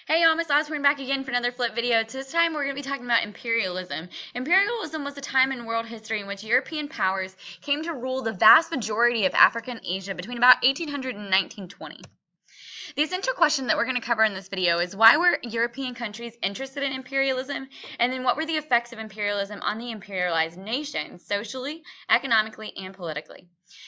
Hey y'all, Miss Osborne back again for another flip video. So this time we're going to be talking about imperialism. Imperialism was a time in world history in which European powers came to rule the vast majority of Africa and Asia between about 1800 and 1920. The essential question that we're going to cover in this video is why were European countries interested in imperialism, and then what were the effects of imperialism on the imperialized nations, socially, economically, and politically.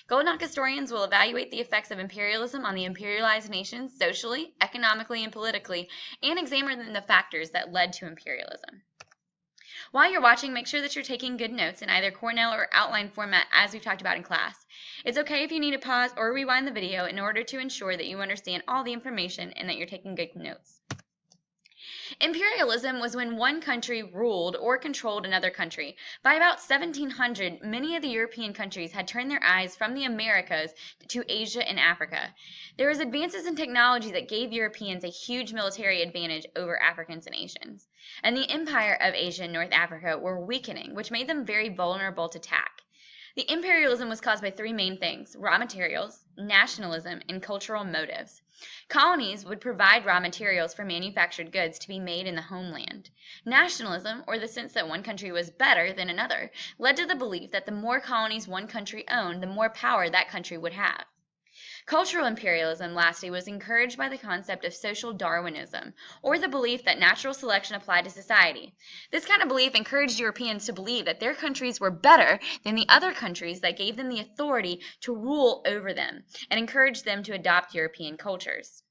Goldknock historians will evaluate the effects of imperialism on the imperialized nations, socially, economically, and politically, and examine the factors that led to imperialism. While you're watching, make sure that you're taking good notes in either Cornell or outline format as we've talked about in class. It's okay if you need to pause or rewind the video in order to ensure that you understand all the information and that you're taking good notes. Imperialism was when one country ruled or controlled another country. By about 1700, many of the European countries had turned their eyes from the Americas to Asia and Africa. There was advances in technology that gave Europeans a huge military advantage over Africans and Asians. And the empire of Asia and North Africa were weakening, which made them very vulnerable to attack. The imperialism was caused by three main things: raw materials, nationalism, and cultural motives. Colonies would provide raw materials for manufactured goods to be made in the homeland. Nationalism, or the sense that one country was better than another, led to the belief that the more colonies one country owned, the more power that country would have. Cultural imperialism, lastly, was encouraged by the concept of social Darwinism, or the belief that natural selection applied to society. This kind of belief encouraged Europeans to believe that their countries were better than the other countries that gave them the authority to rule over them, and encouraged them to adopt European cultures.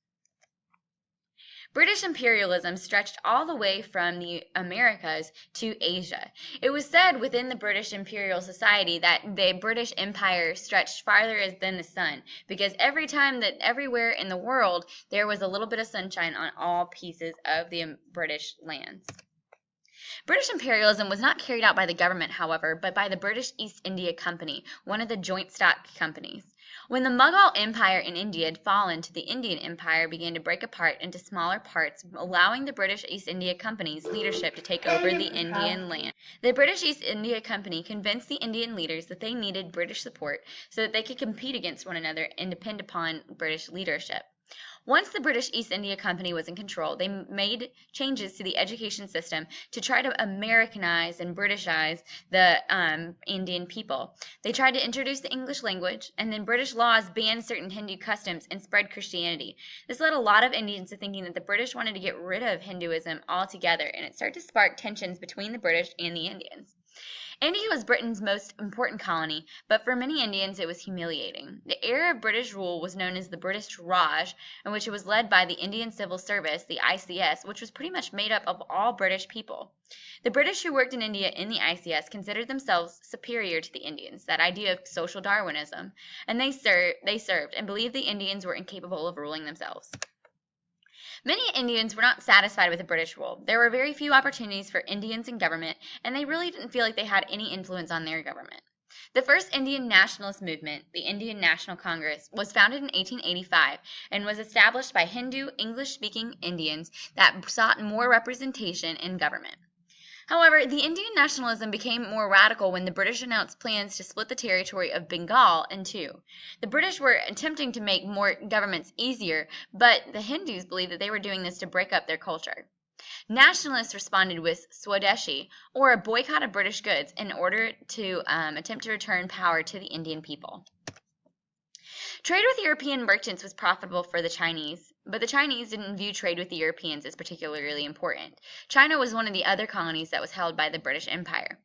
British imperialism stretched all the way from the Americas to Asia. It was said within the British Imperial Society that the British Empire stretched farther than the sun, because every time that everywhere in the world there was a little bit of sunshine on all pieces of the British lands. British imperialism was not carried out by the government, however, but by the British East India Company, one of the joint stock companies. When the Mughal Empire in India had fallen to the Indian Empire began to break apart into smaller parts, allowing the British East India Company's leadership to take over the Indian land. The British East India Company convinced the Indian leaders that they needed British support so that they could compete against one another and depend upon British leadership. Once the British East India Company was in control, they made changes to the education system to try to Americanize and Britishize the Indian people. They tried to introduce the English language, and then British laws banned certain Hindu customs and spread Christianity. This led a lot of Indians to thinking that the British wanted to get rid of Hinduism altogether, and it started to spark tensions between the British and the Indians. India was Britain's most important colony, but for many Indians it was humiliating. The era of British rule was known as the British Raj, in which it was led by the Indian Civil Service, the ICS, which was pretty much made up of all British people. The British who worked in India in the ICS considered themselves superior to the Indians, that idea of social Darwinism, and they served and believed the Indians were incapable of ruling themselves. Many Indians were not satisfied with the British rule. There were very few opportunities for Indians in government, and they really didn't feel like they had any influence on their government. The first Indian nationalist movement, the Indian National Congress, was founded in 1885 and was established by Hindu, English-speaking Indians that sought more representation in government. However, the Indian nationalism became more radical when the British announced plans to split the territory of Bengal in two. The British were attempting to make more governments easier, but the Hindus believed that they were doing this to break up their culture. Nationalists responded with Swadeshi, or a boycott of British goods, in order to attempt to return power to the Indian people. Trade with European merchants was profitable for the Chinese, but the Chinese didn't view trade with the Europeans as particularly important. China was one of the other colonies that was held by the British Empire.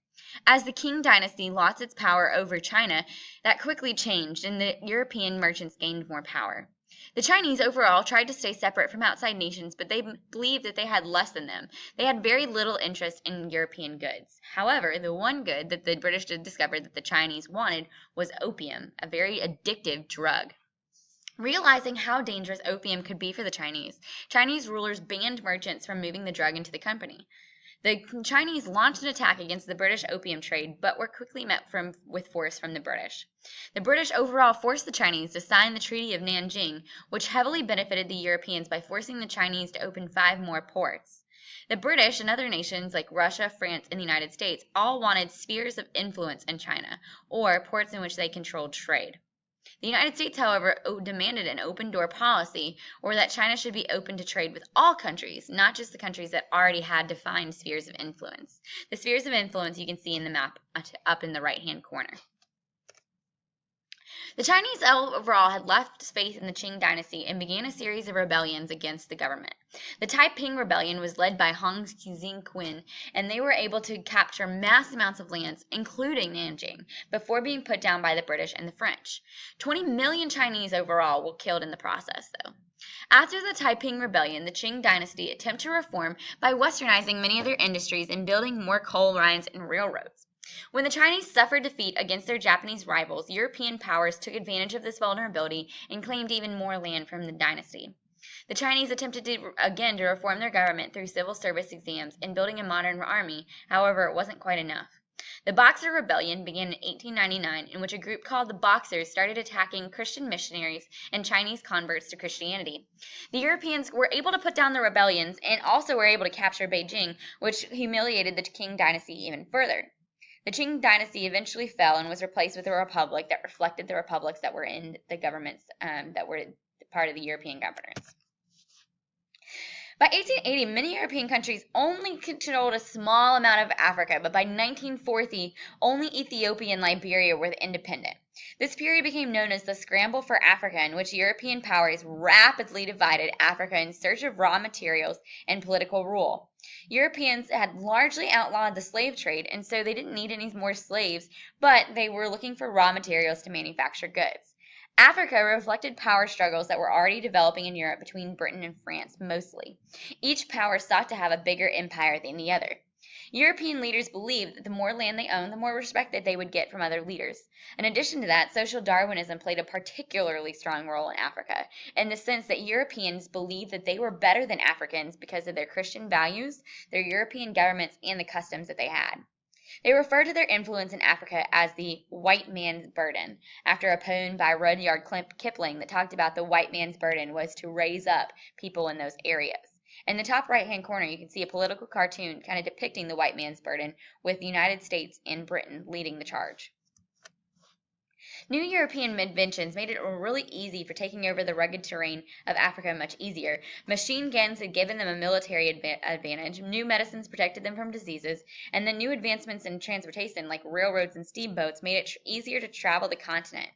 As the Qing dynasty lost its power over China, that quickly changed and the European merchants gained more power. The Chinese overall tried to stay separate from outside nations, but they believed that they had less than them. They had very little interest in European goods. However, the one good that the British did discover that the Chinese wanted was opium, a very addictive drug. Realizing how dangerous opium could be for the Chinese rulers banned merchants from moving the drug into the company. The Chinese launched an attack against the British opium trade, but were quickly met with force from the British. The British overall forced the Chinese to sign the Treaty of Nanjing, which heavily benefited the Europeans by forcing the Chinese to open 5 more ports. The British and other nations like Russia, France, and the United States all wanted spheres of influence in China, or ports in which they controlled trade. The United States, however, demanded an open door policy, or that China should be open to trade with all countries, not just the countries that already had defined spheres of influence. The spheres of influence you can see in the map up in the right-hand corner. The Chinese overall had left faith in the Qing dynasty and began a series of rebellions against the government. The Taiping Rebellion was led by Hong Xingqin, and they were able to capture mass amounts of lands, including Nanjing, before being put down by the British and the French. 20 million Chinese overall were killed in the process, though. After the Taiping Rebellion, the Qing dynasty attempted to reform by westernizing many of their industries and building more coal mines and railroads. When the Chinese suffered defeat against their Japanese rivals, European powers took advantage of this vulnerability and claimed even more land from the dynasty. The Chinese attempted again to reform their government through civil service exams and building a modern army. However, it wasn't quite enough. The Boxer Rebellion began in 1899, in which a group called the Boxers started attacking Christian missionaries and Chinese converts to Christianity. The Europeans were able to put down the rebellions and also were able to capture Beijing, which humiliated the Qing dynasty even further. The Qing dynasty eventually fell and was replaced with a republic that reflected the republics that were in the governments that were part of the European governments. By 1880, many European countries only controlled a small amount of Africa, but by 1940, only Ethiopia and Liberia were independent. This period became known as the Scramble for Africa, in which European powers rapidly divided Africa in search of raw materials and political rule. Europeans had largely outlawed the slave trade, and so they didn't need any more slaves, but they were looking for raw materials to manufacture goods. Africa reflected power struggles that were already developing in Europe between Britain and France, mostly. Each power sought to have a bigger empire than the other. European leaders believed that the more land they owned, the more respect that they would get from other leaders. In addition to that, social Darwinism played a particularly strong role in Africa, in the sense that Europeans believed that they were better than Africans because of their Christian values, their European governments, and the customs that they had. They refer to their influence in Africa as the white man's burden, after a poem by Rudyard Kipling that talked about the white man's burden was to raise up people in those areas. In the top right-hand corner, you can see a political cartoon kind of depicting the white man's burden, with the United States and Britain leading the charge. New European inventions made it really easy for taking over the rugged terrain of Africa much easier. Machine guns had given them a military advantage, new medicines protected them from diseases, and the new advancements in transportation like railroads and steamboats made it easier to travel the continent.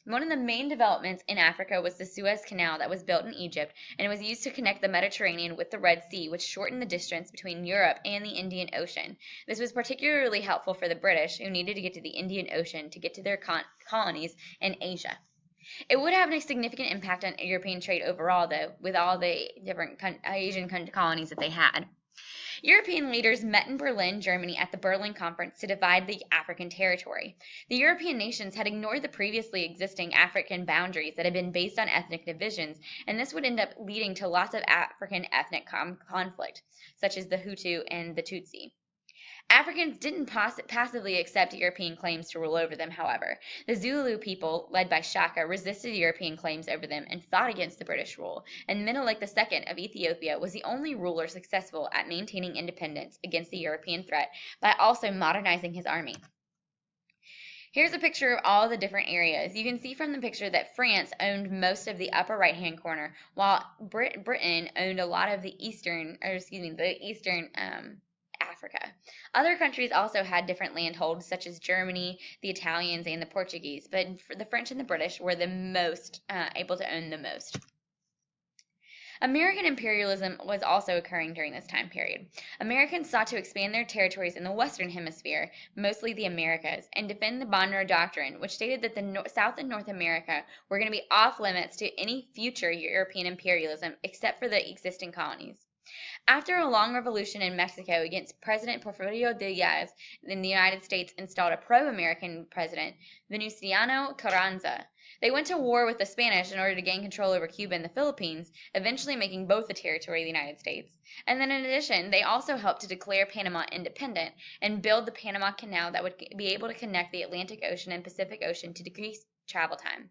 One of the main developments in Africa was the Suez Canal that was built in Egypt, and it was used to connect the Mediterranean with the Red Sea, which shortened the distance between Europe and the Indian Ocean. This was particularly helpful for the British, who needed to get to the Indian Ocean to get to their colonies in Asia. It would have a significant impact on European trade overall, though, with all the different Asian colonies that they had. European leaders met in Berlin, Germany at the Berlin Conference to divide the African territory. The European nations had ignored the previously existing African boundaries that had been based on ethnic divisions, and this would end up leading to lots of African ethnic conflict, such as the Hutu and the Tutsi. Africans didn't passively accept European claims to rule over them, however. The Zulu people, led by Shaka, resisted European claims over them and fought against the British rule, and Menelik II of Ethiopia was the only ruler successful at maintaining independence against the European threat by also modernizing his army. Here's a picture of all the different areas. You can see from the picture that France owned most of the upper right-hand corner, while Britain owned a lot of the eastern Africa. Other countries also had different landholds, such as Germany, the Italians, and the Portuguese, but the French and the British were the most able to own the most. American imperialism was also occurring during this time period. Americans sought to expand their territories in the Western Hemisphere, mostly the Americas, and defend the Monroe Doctrine, which stated that the South and North America were going to be off limits to any future European imperialism except for the existing colonies. After a long revolution in Mexico against President Porfirio Diaz, the United States installed a pro-American president, Venustiano Carranza. They went to war with the Spanish in order to gain control over Cuba and the Philippines, eventually making both the territory of the United States. And then in addition, they also helped to declare Panama independent and build the Panama Canal that would be able to connect the Atlantic Ocean and Pacific Ocean to decrease travel time.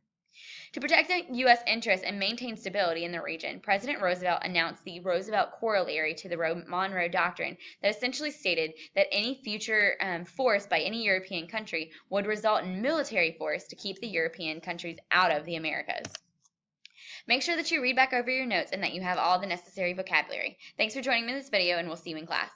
To protect the U.S. interests and maintain stability in the region, President Roosevelt announced the Roosevelt Corollary to the Monroe Doctrine that essentially stated that any future force by any European country would result in military force to keep the European countries out of the Americas. Make sure that you read back over your notes and that you have all the necessary vocabulary. Thanks for joining me in this video, and we'll see you in class.